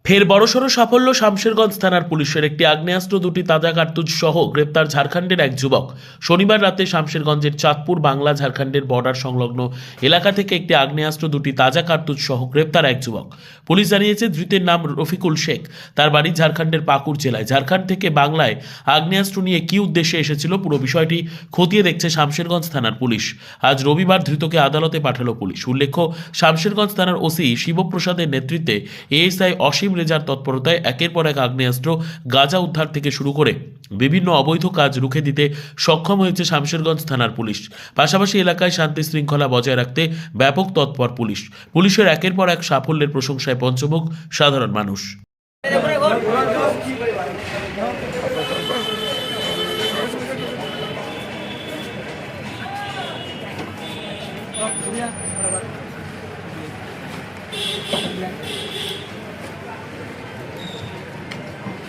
ফের বড়সড় সাফল্য শামশেরগঞ্জ থানার পুলিশের। একটি আগ্নেয়াস্ত্র, দুটি তাজা কার্তুজ সহ গ্রেপ্তার ঝাড়খণ্ডের এক যুবক। শনিবার রাতে শামশেরগঞ্জের চাঁদপুর বাংলা ঝাড়খণ্ডের বর্ডার সংলগ্ন এলাকা থেকে একটি আগ্নেয়াস্ত্র, দুটি তাজা কার্তুজ সহ গ্রেপ্তার এক যুবক। পুলিশ জানিয়েছে ধৃতের নাম রফিকুল শেখ। তার বাড়ি ঝাড়খণ্ডের পাকুড় জেলায়। ঝাড়খণ্ড থেকে বাংলায় আগ্নেয়াস্ত্র নিয়ে কী উদ্দেশ্যে এসেছিল পুরো বিষয়টি খতিয়ে দেখছে শামশেরগঞ্জ থানার পুলিশ। আজ রবিবার ধৃতকে আদালতে পাঠালো পুলিশ। উল্লেখ্য, শামশেরগঞ্জ থানার ওসি শিবপ্রসাদের নেতৃত্বে এএসআই অসীম রেজার তৎপরতায় একের পর এক আগ্নেয়াস্ত্র, গাঁজা উদ্ধার থেকে শুরু করে বিভিন্ন অবৈধ কাজ রুখে দিতে সক্ষম হয়েছে শামশেরগঞ্জ থানার পুলিশ। পাশাপাশি এলাকায় শান্তি শৃঙ্খলা বজায় রাখতে ব্যাপক তৎপর পুলিশ। পুলিশের একের পর এক সাফল্যের প্রশংসায় পঞ্চমুখ সাধারণ মানুষ।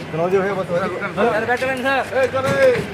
टेक्नोलॉजी है बस बैठें सर